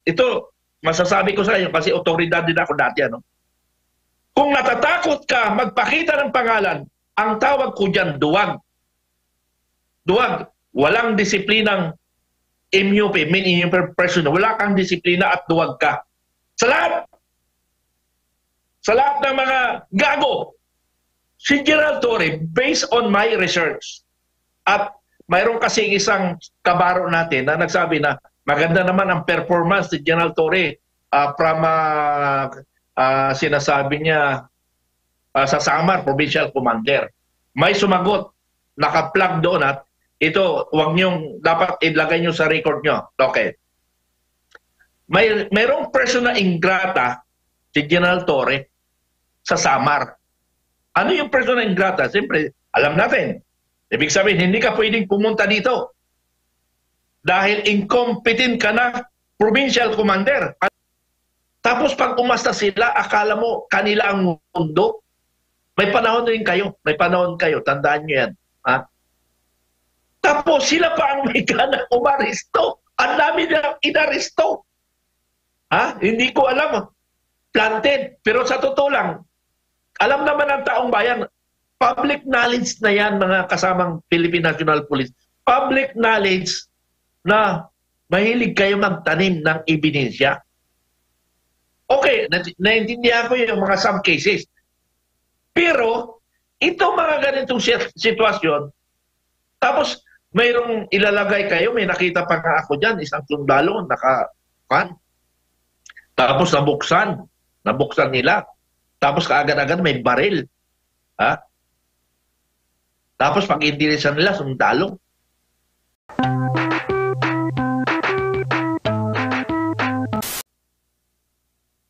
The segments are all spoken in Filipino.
ito, masasabi ko sa inyo kasi otoridad din ako dati, ano? Kung natatakot ka magpakita ng pangalan, ang tawag ko dyan, duwag. Duwag. Walang disiplinang MUP, mean person. Wala kang disiplina at duwag ka. Sa lahat. Sa lahat ng mga gago. Si General Torre, based on my research, at mayroon kasing isang kabaro natin na nagsabi na maganda naman ang performance ni General Torre from sinasabi niya sa Samar, Provincial Commander. May sumagot, naka-plug doon at ito, wag niyong, dapat ilagay niyo sa record niyo. Okay. Mayroong person na ingrata, si General Torre, sa Samar. Ano yung person na ingrata? Siyempre, alam natin. Ibig sabihin, hindi ka pwedeng pumunta dito. Dahil incompetent ka na provincial commander. Tapos pag umasta sila, akala mo kanila ang mundo. May panahon din kayo. May panahon kayo. Tandaan nyo yan. Ha? Tapos sila pa ang may ganang umaresto. Ang dami nilang inaresto. Ha? Hindi ko alam. Planted. Pero sa totoo lang, alam naman ng taong bayan, public knowledge na yan, mga kasamang Philippine National Police. Public knowledge na mahilig kayo magtanim ng ebidensya. Okay, naintindihan ko yung mga some cases. Pero, itong mga ganitong sitwasyon, tapos mayroong ilalagay kayo, may nakita pa nga ako dyan, isang sundalo, tapos nabuksan nila. Tapos kaagad-agad may baril. Ha? Tapos pag indirisan nila, sundalo.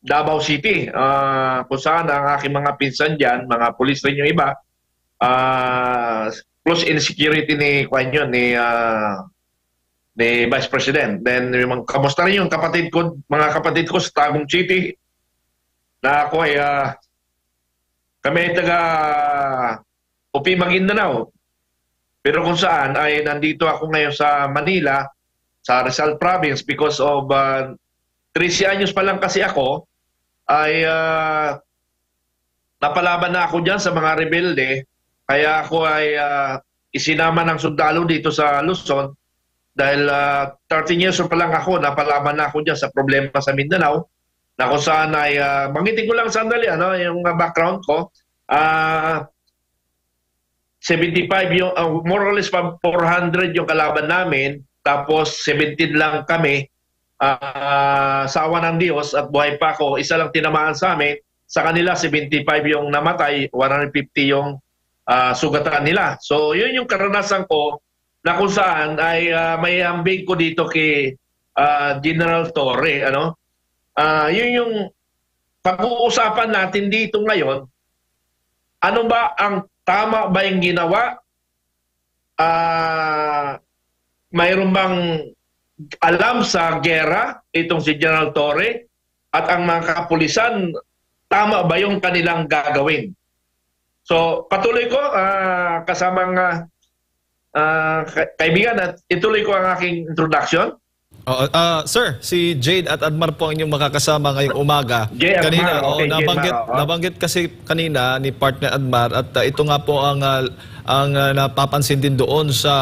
Davao City, kung saan ang aking mga pinsan dyan, mga pulis rin yung iba, close insecurity ni Vice President. Then, kamusta rin yung mga kapatid ko sa Tagum City, na ako ay kami taga Upi Maguindanao. Pero kung saan ay nandito ako ngayon sa Manila, sa Rizal Province because of 13 anyos pa lang kasi ako ay napalaban na ako dyan sa mga rebelde. Kaya ako ay isinama ng sundalo dito sa Luzon dahil 13 years pa lang ako, napalaban na ako dyan sa problema sa Mindanao. Na kung saan ay, banggitin ko lang sandali, yung background ko, 75 yung, more or less 400 yung kalaban namin, tapos 17 lang kami, sa awa ng Diyos at buhay pa ako, isa lang tinamaan sa amin, sa kanila 75 yung namatay, 150 yung sugatan nila. So yun yung karanasan ko, na kung saan ay may ambing ko dito kay General Torre, yun yung pag-uusapan natin dito ngayon. Ano ba ang tama ba yung ginawa? Mayroon bang alam sa gera itong si General Torre? At ang mga kapulisan, tama ba yung kanilang gagawin? So patuloy ko kasamang kaibigan at ituloy ko ang aking introduction. Sir, si Jade at Admar po ang inyong makakasama ngayong umaga. Kanina, okay, nabanggit kasi kanina ni partner Admar at ito nga po ang napapansin din doon sa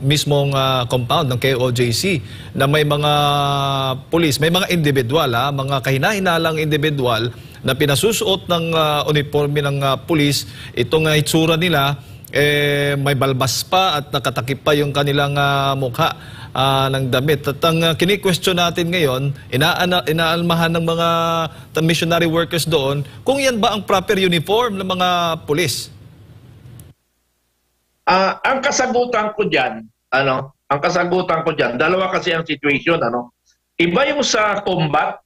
mismong compound ng KOJC na may mga pulis, may mga individual, mga kahina-hinalang individual na pinasusuot ng uniforme ng pulis. Itong itsura nila, may balbas pa at nakatakip pa yung kanilang mukha ng damit. At ang kini-question natin ngayon, inaalmahan ng mga missionary workers doon, kung yan ba ang proper uniform ng mga pulis? Ang kasagutan ko diyan, dalawa kasi ang situation, Iba yung sa combat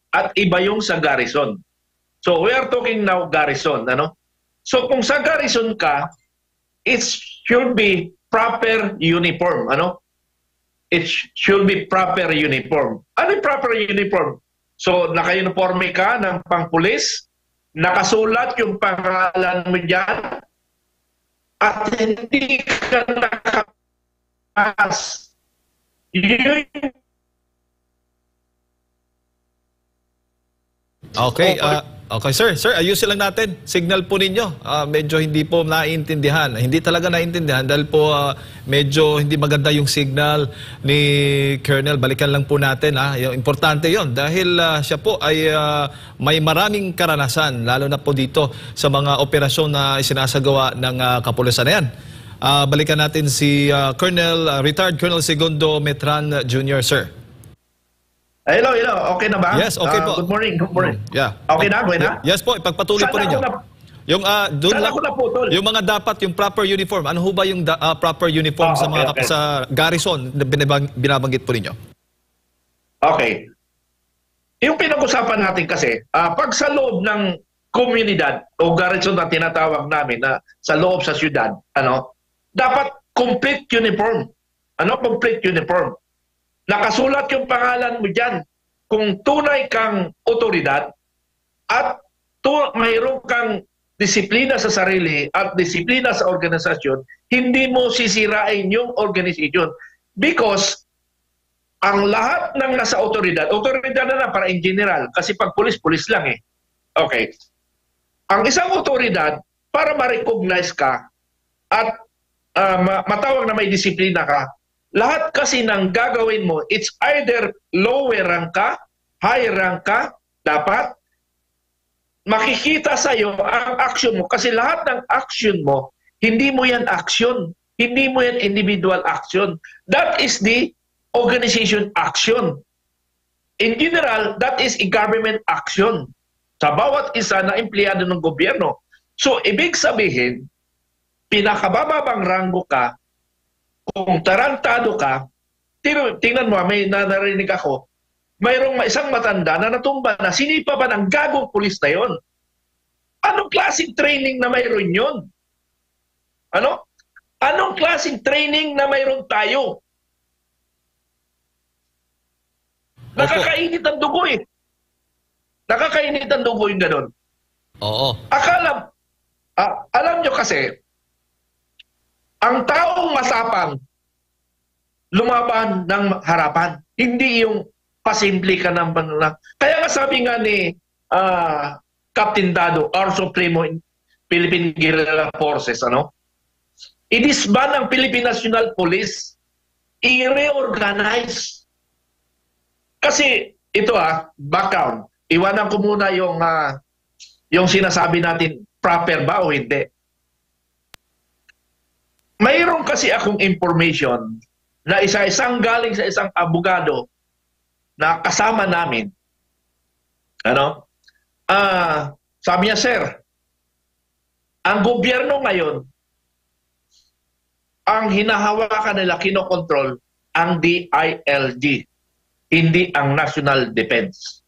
at iba yung sa garrison. So we are talking now garrison, So kung sa garrison ka, it should be proper uniform, It should be proper uniform. Ano yung proper uniform? So, naka-uniforme ka ng pangpulis, nakasulat yung pangalan mo dyan, at hindi ka nakapas. Yun Okay, okay sir. Sir, ayusin lang natin. Signal po ninyo. Medyo hindi po naiintindihan. Hindi talaga naiintindihan dahil po medyo hindi maganda yung signal ni Colonel. Balikan lang po natin. Yung importante yon dahil siya po ay may maraming karanasan lalo na po dito sa mga operasyon na isinasagawa ng kapulisan na yan. Balikan natin si retired Colonel Segundo Metran Jr., sir. Hello. Okay na ba? Yes, okay po. Good morning. Yeah. Okay na, okay na? Yes po, ipagpatuloy po ninyo. Yung doon lang yung mga dapat yung proper uniform. Ano ho ba yung proper uniform sa mga sa garrison na binabanggit po ninyo? Okay. Yung pinag-usapan natin kasi, pag sa loob ng komunidad o garrison na tinatawag namin na sa loob sa syudad, dapat complete uniform. Complete uniform. Nakasulat yung pangalan mo dyan kung tunay kang otoridad at mayroon kang disiplina sa sarili at disiplina sa organisasyon, hindi mo sisirain yung organisasyon. Because ang lahat ng nasa otoridad na para in general, kasi pag pulis lang eh. Okay. Ang isang otoridad, para ma-recognize ka at matawag na may disiplina ka, lahat kasi ng gagawin mo, it's either lower rank ka, high rank ka, dapat makikita sa'yo ang action mo. Kasi lahat ng action mo, hindi mo yan action. Hindi mo yan individual action. That is the organization action. In general, that is a government action. Sa bawat isa na empleyado ng gobyerno. So, ibig sabihin, pinakabababang ranggo ka, kung tarantado ka, tingnan mo, may narinig ako, mayroong isang matanda na natumba na sinipa ba ng gagong pulis na yon? Anong klaseng training na mayroon yon? Anong klaseng training na mayroon tayo? Nakakainit ang dugo eh. Nakakainit ang dugo yung ganun. Oo. Alam nyo kasi, ang taong masapang lumaban ng harapan. Hindi yung pasimple ka naman lang. Kaya nga sabi nga ni Captain Dado, our Supremo Philippine Guerrilla Forces, i-disband ang Philippine National Police, i-reorganize. Kasi ito background. Iwanan ko muna yung sinasabi natin, proper ba o hindi. Mayroon kasi akong information na isa-isang galing sa isang abogado na kasama namin. Sabi niya, sir, ang gobyerno ngayon, ang hinahawakan nila, kinokontrol, ang DILG, hindi ang National Defense.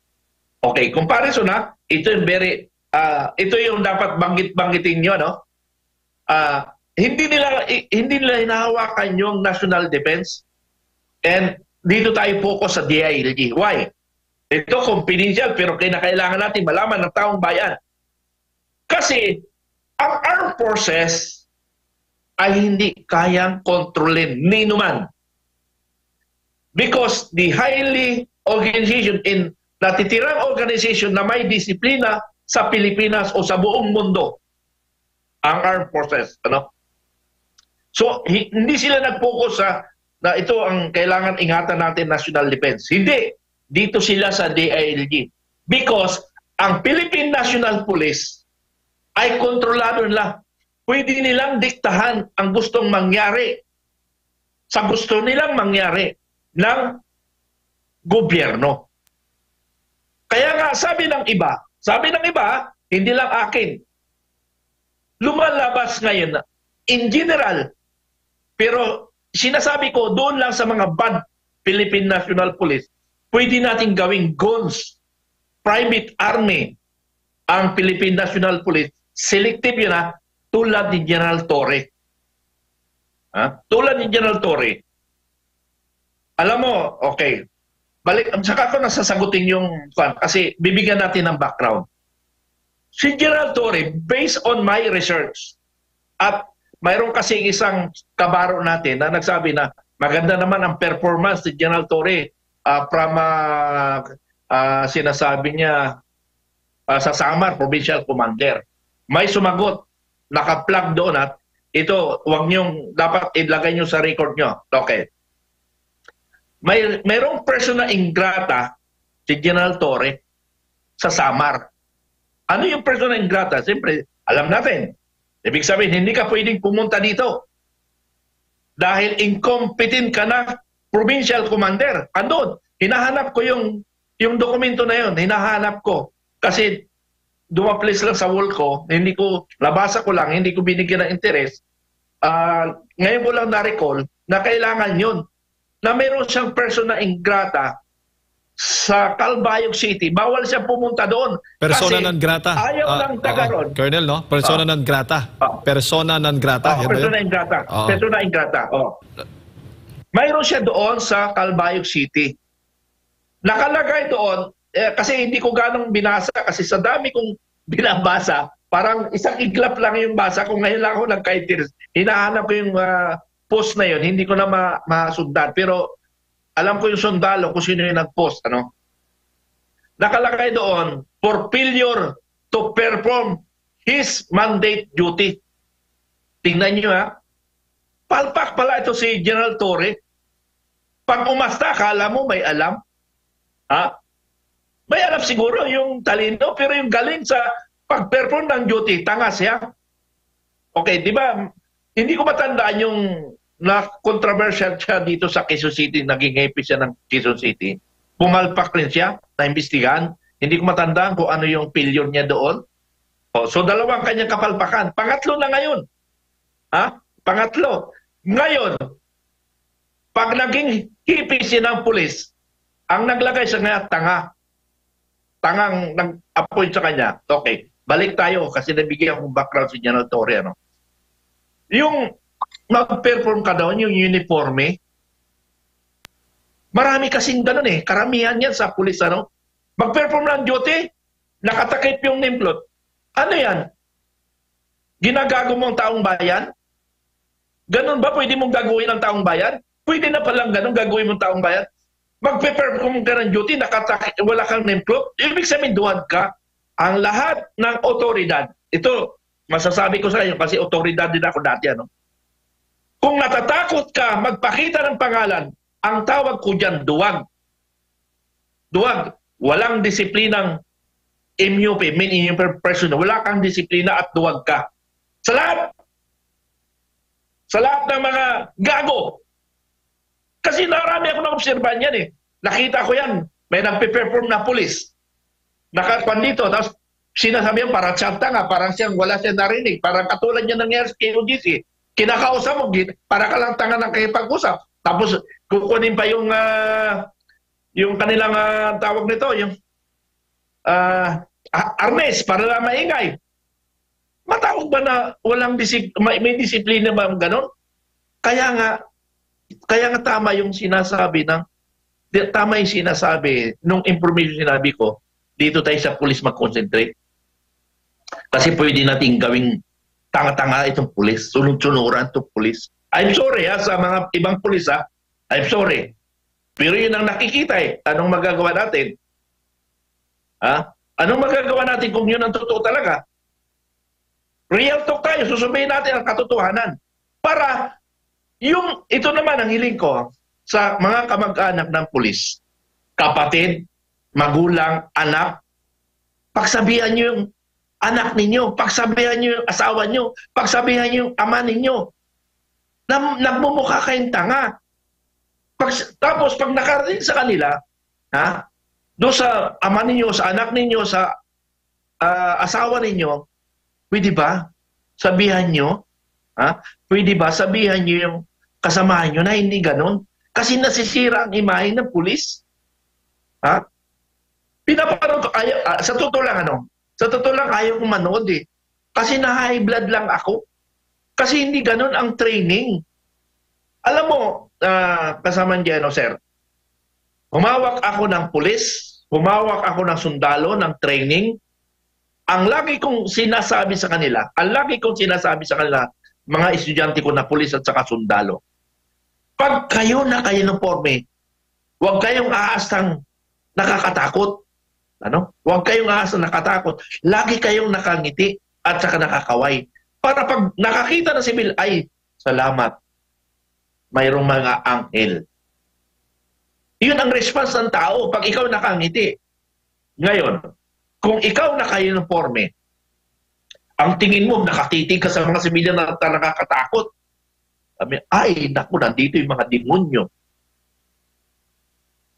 Okay, comparison ito yung ito yung dapat banggitin nyo, hindi nila hinahawakan yung National Defense and dito tayo focus sa DILG. Why? Ito confidential pero kailangan natin malaman ng taong bayan. Kasi ang armed forces ay hindi kayang kontrolin ni numan. Because the highly organization in natitirang organization na may disiplina sa Pilipinas o sa buong mundo, ang armed forces. So, hindi sila nag-focus na ito ang kailangan ingatan natin, national defense. Hindi. Dito sila sa DILG. Because ang Philippine National Police ay kontrolado nila. Pwede nilang diktahan ang gustong mangyari sa gusto nilang mangyari ng gobyerno. Kaya nga, sabi ng iba, hindi lang akin, lumalabas ngayon in general. Pero sinasabi ko, doon lang sa mga bad Philippine National Police, pwede natin gawing guns, private army, ang Philippine National Police. Selective yun tulad ni General Torre. Tulad ni General Torre. Alam mo, okay, saka ko nasasagutin yung kasi bibigyan natin ng background. Si General Torre, based on my research, at mayroon kasi isang kabaro natin na nagsabi na maganda naman ang performance ni General Torre from sinasabi niya sa Samar, Provincial Commander. May sumagot, naka-plug doon at ito, wag niyong, dapat ilagay niyo sa record niyo. Okay. Mayroong person na ingrata, si General Torre, sa Samar. Ano yung person na ingrata? Siyempre, alam natin. Ibig sabihin, hindi ka pwedeng pumunta dito. Dahil incompetent ka na provincial commander. Andun, hinahanap ko yung dokumento na yun. Hinahanap ko. Kasi dumaplis lang sa wall ko, hindi ko, nabasa ko lang, hindi ko binigyan ng interes. Ngayon ko lang na-recall na kailangan yun. Na meron siyang person na ingrata sa Calbayog City. Bawal siya pumunta doon. Persona non grata. Ayaw lang taga ron. Colonel, no? Persona non grata. Persona non grata. Persona ingrata. Persona ingrata. Mayroon siya doon sa Calbayog City. Nakalagay doon, kasi hindi ko ganong binasa, kasi sa dami kong binabasa, parang isang iglap lang yung basa ko. Ngayon lang ako nagka-interest. Hinahanap ko yung post na yun. Hindi ko na masundan. Pero alam ko yung sundalo kung sino yung nag-post. Ano? Nakalagay doon, for failure to perform his mandate duty. Tingnan nyo ha. Palpak pala ito si General Torre. Pag umasta, kala mo may alam. Ha? May alam siguro yung talino, pero yung galing sa pag-perform ng duty, tanga siya. Okay, di ba? Hindi ko matandaan yung na controversial siya dito sa Quezon City, naging AP siya ng Quezon City. Pumalpak rin siya, naimbestigahan. Hindi ko matandaan kung ano yung failure niya doon. So dalawang kanyang kapalpakan. Pangatlo na ngayon. Ha? Pangatlo. Ngayon, pag naging AP siya ng pulis, ang naglagay sa kanya, tanga. Tangang nag-appoint sa kanya. Okay, balik tayo kasi nabigyan akong background si General Torre. Ano? Yung mag-perform ka doon, yung uniforme, marami kasing ganun eh. Karamihan yan sa pulis, ano? Mag-perform ng duty, nakatakip yung nameplate. Ano yan? Ginagago mo ang taong bayan? Ganun ba? Pwede mong gagawin ang taong bayan? Pwede na palang ganun gagawin mong taong bayan? Mag-perform ka ng duty, nakatakip, wala kang nameplate. Ibig sabihin, duwag ka. Ang lahat ng otoridad, ito, masasabi ko sa inyo kasi otoridad din ako dati, ano? Kung natatakot ka magpakita ng pangalan, ang tawag ko dyan, duwag. Duwag. Walang disiplinang MUP, mean in person. Wala kang disiplina at duwag ka. Sa lahat. Sa lahat ng mga gago. Kasi narami ako na-observan yan eh. Nakita ko yan. May nagpe-perform na pulis. Nakakuan dito. Tapos sinasabi yan, parang siyanta nga. Parang siyang wala siya narinig. Parang katulad niya nangyari sa KOGC. Kinakausap mo, para ka lang tanga ng kipag-usap. Tapos, kukunin pa yung kanilang tawag nito, yung arnes, para lang maingay. Matawag ba na walang may disiplina ba gano'n? Kaya nga tama yung sinasabi nung information sinabi ko, dito tayo sa police mag-concentrate. Kasi pwede natin gawing tanga-tanga itong pulis, sunod-sunuran itong pulis. I'm sorry sa mga ibang pulis I'm sorry. Pero yun ang nakikita eh. Anong magagawa natin? Anong magagawa natin kung yun ang totoo talaga? Real talk tayo, susubayin natin ang katotohanan. Para ito naman ang hiling ko sa mga kamag-anak ng pulis. Kapatid, magulang, anak, pagsabihan nyo yung anak ninyo, pagsabihan nyo yung asawa nyo, pagsabihan nyo yung ama ninyo, na nagmumukha kayong tanga. Tapos pag nakarating sa kanila, doon sa ama ninyo, sa anak ninyo, sa asawa ninyo, pwede ba sabihan nyo? Pwede ba sabihan nyo yung kasamahan nyo na hindi ganun? Kasi nasisira ang imahe ng pulis. Pinaparang ko, sa totoo lang sa totoo lang ayaw kong manood eh. Kasi na-high blood lang ako. Kasi hindi ganun ang training. Alam mo, kasama niyan, sir, humawak ako ng pulis, humawak ako ng sundalo, ng training. Ang lagi kong sinasabi sa kanila, mga estudyante ko na pulis at saka sundalo, pag kayo na kayo ng forme, huwag kayong aastang nakakatakot. Ano? Huwag kayong asa nakatakot. Lagi kayong nakangiti at saka nakakaway. Para pag nakakita na si Bill, ay, salamat. Mayroong mga anghel. Yun ang response ng tao pag ikaw nakangiti. Ngayon, kung ikaw naka-uniforme, ang tingin mo, nakatitig ka sa mga sibilyan na nakakatakot. Sabi, ay, naku, nandito yung mga demonyo.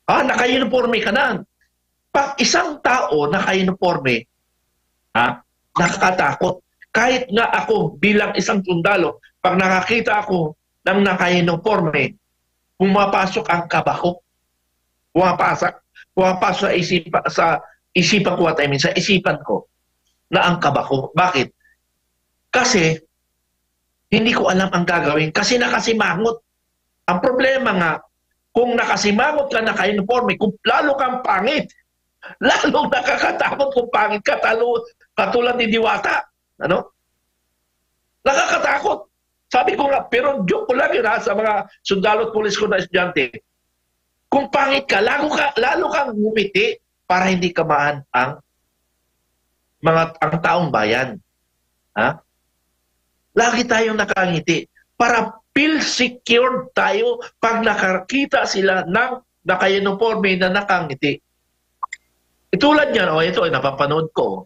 Naka-uniforme ka na. Pag isang tao naka-uniforme, nakakatakot. Kahit nga ako bilang isang sundalo, pag nakakita ako ng naka-uniforme, pumapasok ang kaba ko. Pumapasok sa isipan ko, sa isipan ko na ang kaba ko. Bakit? Kasi hindi ko alam ang gagawin. Kasi nakasimangot. Ang problema nga, kung nakasimangot ka, naka-uniforme, kung lalo kang pangit, lalong nakakatakot kung pangit ka, katulad ni Diwata. Ano? Nakakatakot. Sabi ko nga, pero joke ko lang yun sa mga sundalo at pulis ko na estudyante. Kung pangit ka, lalo kang ngumiti para hindi kamaan ang taong bayan. Lagi tayong nakangiti para feel secured tayo pag nakakita sila ng naka-uniforme na nakangiti. Itulad niyan, ito ay napapanood ko.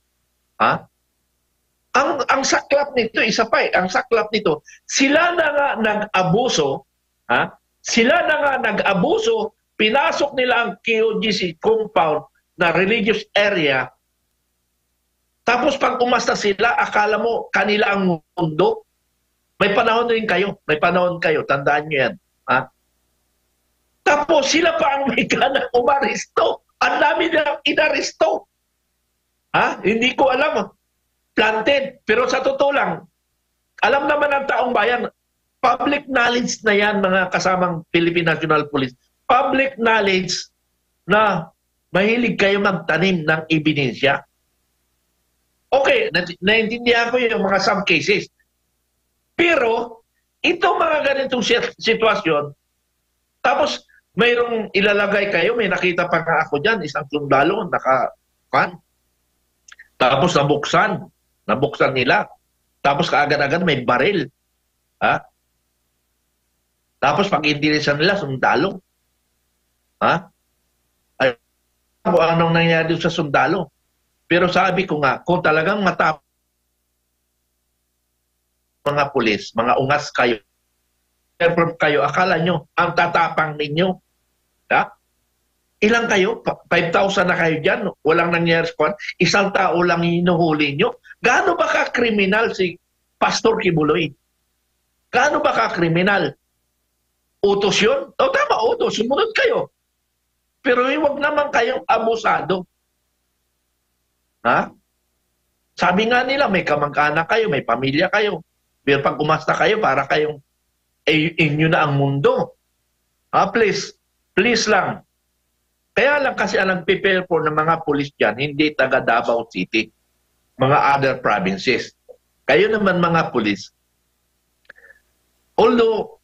Ang saklap nito, isa pa ang saklap nito, sila na nga nag-abuso, pinasok nila ang KOGC compound na religious area, tapos pag umasta sila, akala mo kanila ang mundo. May panahon rin kayo, tandaan nyo yan. Tapos sila pa ang may ganang umaristo. Ang dami nilang inaristo. Hindi ko alam. Planted. Pero sa totoo lang, alam naman ng taong bayan, public knowledge na yan, mga kasamang Philippine National Police. Public knowledge na mahilig kayo magtanim ng ebidensya. Okay, naintindihan ko yung mga some cases. Pero, itong mga ganitong sitwasyon, tapos mayroong ilalagay kayo, may nakita pa nga ako dyan, isang sundalo, tapos nabuksan nila. Tapos kaagad-agad may baril. Tapos pag-indirisan nila, sundalo. Ay, anong nangyari sa sundalo? Pero sabi ko nga, kung talagang matapang mga pulis, mga ungas kayo, akala nyo, ang tatapang ninyo. Ilang kayo? 5,000 na kayo dyan, walang nangyari sa kwan. Isang tao lang hinuhuli nyo. Gaano ba ka-kriminal si Pastor Kibuloy? Gaano ba ka-kriminal? Utos yun? Tama, utos. Sumunod kayo. Pero huwag naman kayong abusado. Sabi nga nila, may kamag-anak kayo, may pamilya kayo. Pero pag umasta kayo, para kayong inyo na ang mundo. Please lang. Kaya lang kasi ang nag-prepare for ng mga pulis dyan, hindi taga Davao City, mga other provinces. Kayo naman mga pulis, although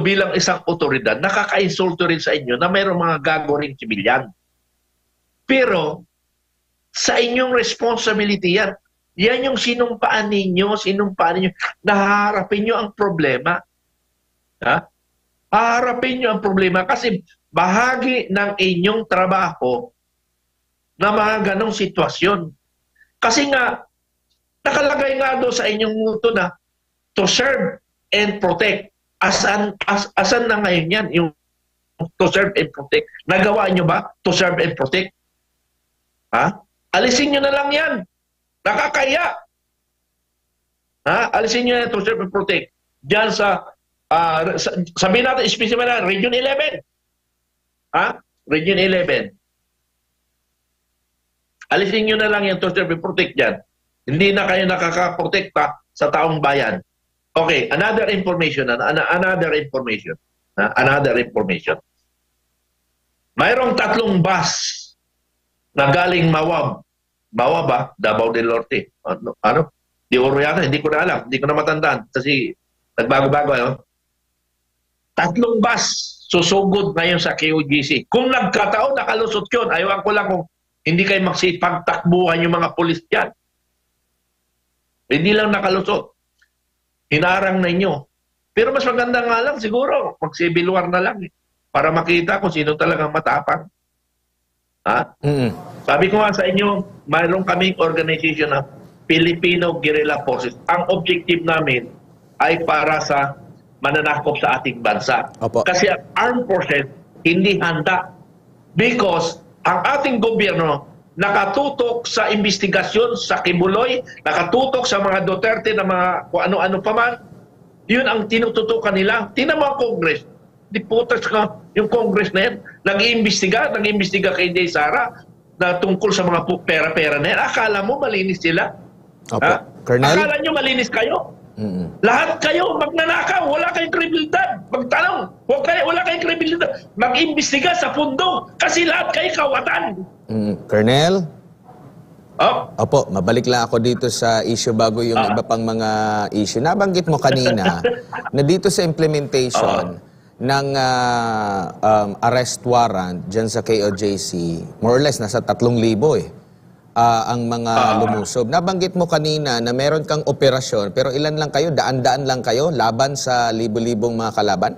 bilang isang otoridad, nakaka-insulto rin sa inyo na mayroong mga gago rin sibilyan. Pero, sa inyong responsibility yan. Yan yung sinumpaan ninyo, nahaharapin nyo ang problema. Haharapin nyo ang problema kasi bahagi ng inyong trabaho na mga ganong sitwasyon. Kasi nga, nakalagay nga doon sa inyong muto na to serve and protect. Asan na ngayon yan? Yung to serve and protect. Nagawa nyo ba to serve and protect? Alisin nyo na lang yan. Nakakaya. Alisin nyo na to serve and protect. Diyan sabihin natin, specific na, Region 11. Region 11. Alisin nyo na lang yung to serve and protect dyan. Hindi na kayo nakakaprotekta sa taong bayan. Okay, another information. Mayroong 3 bus na galing Mawab. Mawab Davao del Norte. Di Oro yata, hindi ko na alam. Hindi ko na matandaan. Kasi nagbago-bago. 3 bus susugod ngayon sa KOGC. Kung nagkataon, nakalusot yun. Ayaw ko lang kung hindi kayo magsipagtakbuhan yung mga pulis dyan. Hindi lang nakalusot. Hinarang na inyo. Pero mas maganda nga lang siguro, mag-civil war na lang para makita kung sino talagang matapang. Ha? Sabi ko nga sa inyo, mayroon kaming organization na Filipino Guerrilla Forces. Ang objective namin ay para sa mananakop sa ating bansa. Opo. Kasi ang armed forces hindi handa. Because ang ating gobyerno nakatutok sa investigasyon sa Kibuloy, nakatutok sa mga Duterte na mga kung ano-ano pa man. Yun ang tinututukan nila. Tingnan mo ang Congress. Di putas ka yung Congress na yan. Nag-iimbestiga kay Jay Sara na tungkol sa mga pera-pera na yan. Akala mo malinis sila? Opo. Colonel? Akala nyo malinis kayo? Lahat kayo magnanakaw, wala kayong kredibilidad. Magtanong, wala kayong kredibilidad. Mag-imbestiga sa pundo kasi lahat kayo kawatan. Colonel? Oh. Opo, mabalik lang ako dito sa issue bago yung iba pang mga issue. Nabanggit mo kanina na dito sa implementation ng arrest warrant dyan sa KOJC, more or less nasa 3,000 ang mga lumusob. Nabanggit mo kanina na meron kang operasyon, pero ilan lang kayo? Daan-daan lang kayo laban sa libo-libong mga kalaban?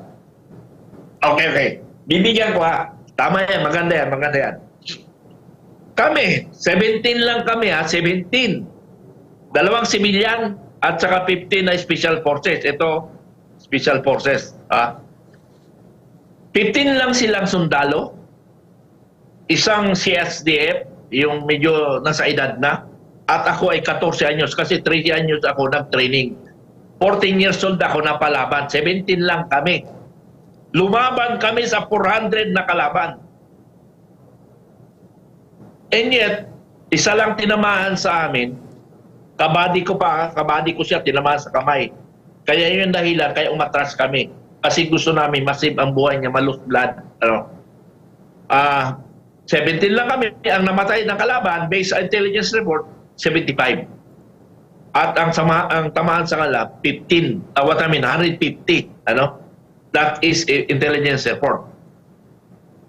Okay. Bibigyan ko ha. Tama yan, maganda yan. Kami, 17 lang kami 17. 2 civilian at saka 15 na special forces. Ito, special forces. 15 lang silang sundalo. Isang CSDF, yung medyo nasa edad na, at ako ay 14 anyos kasi 3 anyos ako nag-training. 14 years old ako napalaban. 17 lang kami. Lumaban kami sa 400 na kalaban. And yet, isa lang tinamaan sa amin. Kabady ko siya, tinamaan sa kamay. Kaya yun yung dahilan, kaya umatras kami. Kasi gusto namin masave ang buhay niya, malus blood. 17 lang kami. Ang namatay ng kalaban, based on intelligence report, 75. At ang tamaan sa kanila, 15. 150. That is intelligence report.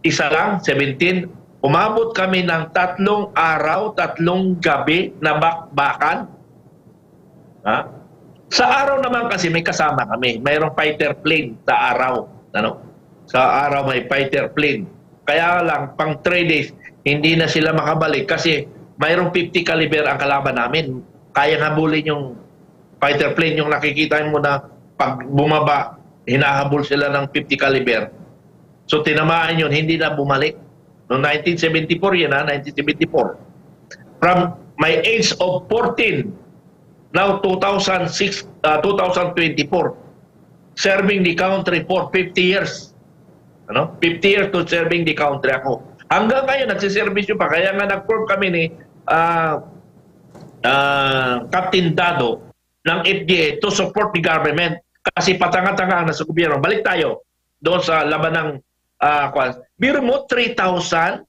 Isa lang, 17. Umabot kami ng 3 araw, 3 gabi na bakbakan. Sa araw naman kasi may kasama kami. Mayroong fighter plane sa araw. Sa araw may fighter plane. Kaya lang, pang 3 days, hindi na sila makabalik kasi mayroong 50 caliber ang kalaban namin. Kaya habulin yung fighter plane, yung nakikita mo na pag bumaba, hinahabol sila ng 50 caliber. So tinamaan yun, hindi na bumalik. Noong 1974 yan 1974. From my age of 14, now 2024, serving the country for 50 years. 50 years to serving the country ako. Hanggang ngayon, nagsiservisyo pa. Kaya nga nag-form kami ni Captain Dado ng FDA to support the government. Kasi patanga-tanga na sa gobyerno. Balik tayo doon sa laban ng biro mo, 3,000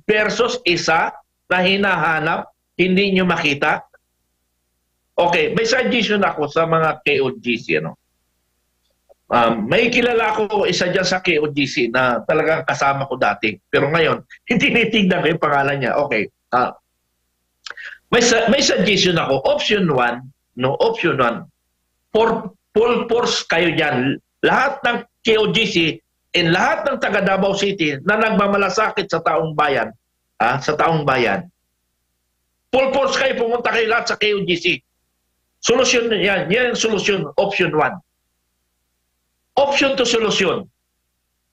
versus isa na hinahanap, hindi nyo makita. Okay, may suggestion ako sa mga KOGC. May kilala ako isa dyan sa KOGC na talagang kasama ko dati. Pero ngayon, hindi tinitignan ko yung pangalan niya. Okay. May suggestion ako. Option 1, Option 1. Full force kayo dyan. Lahat ng KOGC and lahat ng taga Davao City na nagmamalasakit sa taong bayan, full force kayo, pumunta kayo lahat sa KOGC. Solusyon yan. Yan ang solusyon. Option 1. Option to solusyon.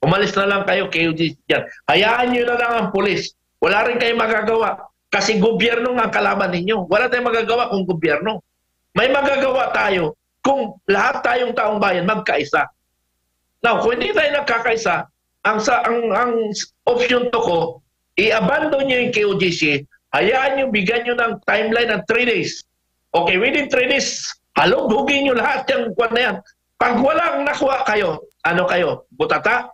Umalis na lang kayo, KOGC dyan. Hayaan nyo na lang ang pulis. Wala rin kayong magagawa. Kasi gobyerno nga ang kalaban ninyo. Wala tayong magagawa kung gobyerno. May magagawa tayo kung lahat tayong taong bayan magkaisa. Now, kung hindi tayo nagkakaisa, ang option to ko, i-abandon nyo yung KOGC, hayaan nyo, bigyan nyo ng timeline ng 3 days. Okay, within 3 days, halugugin nyo lahat yung kwan na yan. Pag walang nakuha kayo, ano kayo? Butata?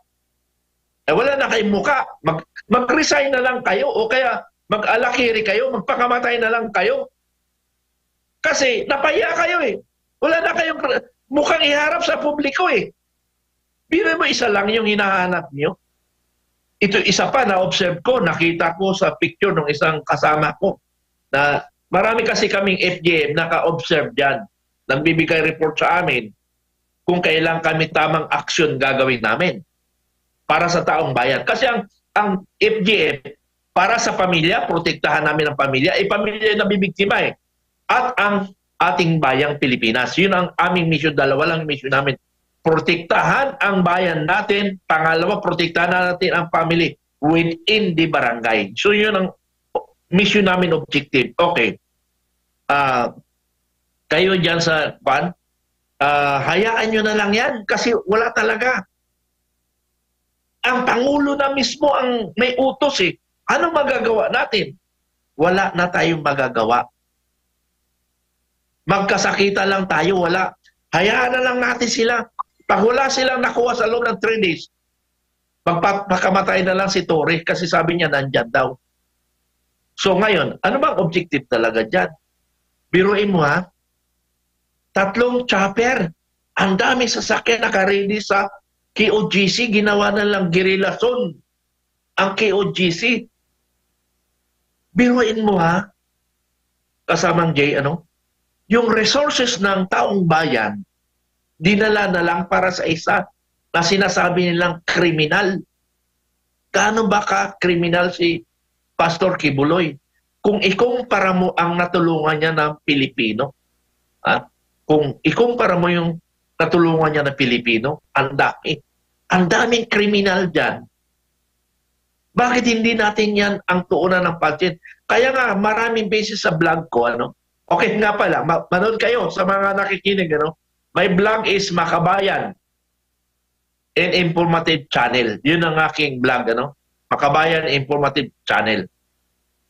Wala na kayong muka. Mag-resign na lang kayo o kaya mag-alakiri kayo, magpakamatay na lang kayo. Kasi napaya kayo Wala na kayong mukhang iharap sa publiko Biro mo isa lang yung hinahanap nyo. ito isa pa na-observe ko, nakita ko sa picture ng isang kasama ko na marami kasi kaming FGM naka-observe dyan. Nagbibigay report sa amin kung kailan kami tamang aksyon gagawin namin para sa taong bayan. Kasi ang FGM, para sa pamilya, protektahan namin ang pamilya, pamilya na bibiktima eh. At ang ating bayang Pilipinas. Yun ang aming mission, dalawa lang mission namin. Protektahan ang bayan natin. Pangalawa, protektahan natin ang family within the barangay. So yun ang mission namin, objective. Okay. Kayo dyan sa pan, hayaan nyo na lang yan kasi wala talaga. Ang Pangulo na mismo ang may utos eh. Ano magagawa natin? Wala na tayong magagawa. Magkasakita lang tayo, wala. Hayaan na lang natin sila. Pag wala silang nakuha sa loob ng 3 days, magpapakamatay na lang si Torre kasi sabi niya nandyan daw. So ngayon, ano bang objective talaga dyan? Biruin mo ha, 3 chopper. Ang dami sasakyan naka-ready sa KOGC, ginawa na lang guerrilla zone ang KOGC. Biruin mo ha, kasamang Jay, yung resources ng taong bayan, dinala na lang para sa isa na sinasabi nilang kriminal. Gaano ba ka-kriminal si Pastor Kibuloy? Kung ikumpara mo ang natulungan niya ng Pilipino, kung ikumpara mo yung natulungan niya ng Pilipino, ang dami. Ang daming kriminal dyan. Bakit hindi natin yan ang tuunan ng pansin? Kaya nga, maraming beses sa vlog ko, Okay nga pala, manood kayo sa mga nakikinig, My vlog is Makabayan and Informative Channel. Yun ang aking vlog, Makabayan Informative Channel.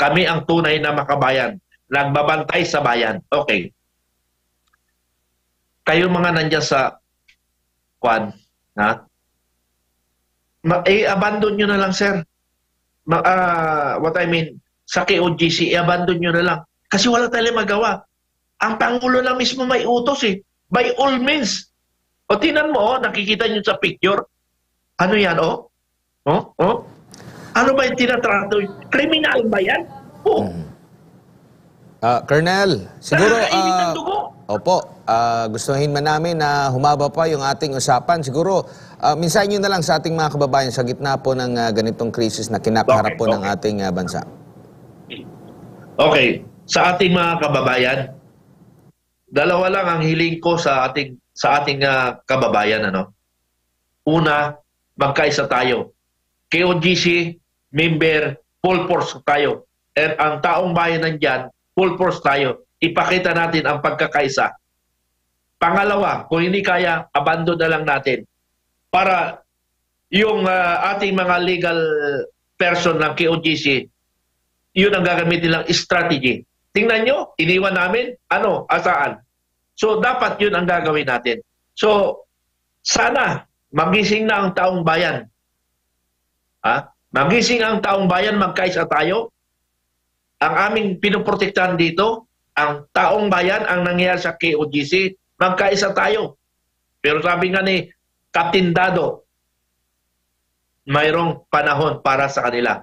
Kami ang tunay na makabayan. Nagbabantay sa bayan. Okay. Kayo mga nandiyan sa Kwan, abandon nyo na lang, sir. What I mean, sa KOGC, abandon nyo na lang. Kasi wala tayong magawa. Ang Pangulo na mismo may utos eh. By all means. O tinan mo, nakikita nyo sa picture. Ano yan, Ano ba yung tinatrato? Kriminal ba yan? Colonel, siguro... Nakakainit ng dugo. Opo, gustuhin man namin na humaba pa yung ating usapan. Siguro, minsan nyo na lang sa ating mga kababayan sa gitna po ng ganitong krisis na kinakaharap po ng ating bansa. Okay. Sa ating mga kababayan, dalawa lang ang hiling ko sa ating kababayan. Una, magkaisa tayo. KOGC, member, full force tayo. At ang taong bayan nandyan, full force tayo. Ipakita natin ang pagkakaisa. Pangalawa, kung hindi kaya, abandon na lang natin. Para yung ating mga legal person ng KOGC, yun ang gagamitin lang strategy. Tingnan nyo, iniwan namin, asaan. So, dapat yun ang gagawin natin. So, sana, magising na ang taong bayan. Magising ang taong bayan, magkaisa tayo. Ang aming pinoprotektahan dito, ang taong bayan, ang nangyayari sa KOGC, magkaisa tayo. Pero sabi nga ni Captain Dado, mayroong panahon para sa kanila.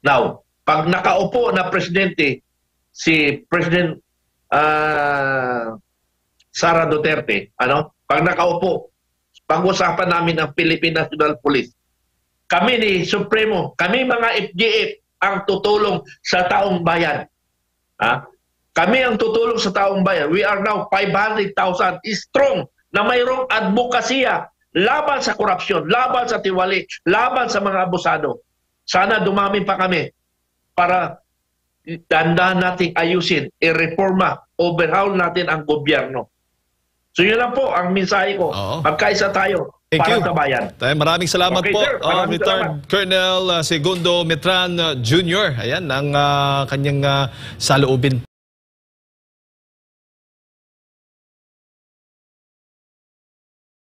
Now, pag nakaupo na presidente, si President Sara Duterte, pag nakaupo, pag-usapan namin ang Philippine National Police. Kami ni Supremo, kami mga FGF ang tutulong sa taong bayan. Kami ang tutulong sa taong bayan. We are now 500,000 strong na mayroong advokasya laban sa korupsyon, laban sa tiwali, laban sa mga abusado. Sana dumami pa kami para dandahan natin ayusin, i-reforma, overhaul natin ang gobyerno. So yun lang po ang mensahe ko. Magkaisa tayo para sa bayan. Maraming salamat po, Retired Colonel Segundo Metran Jr. Ayan, ang kanyang saloobin po.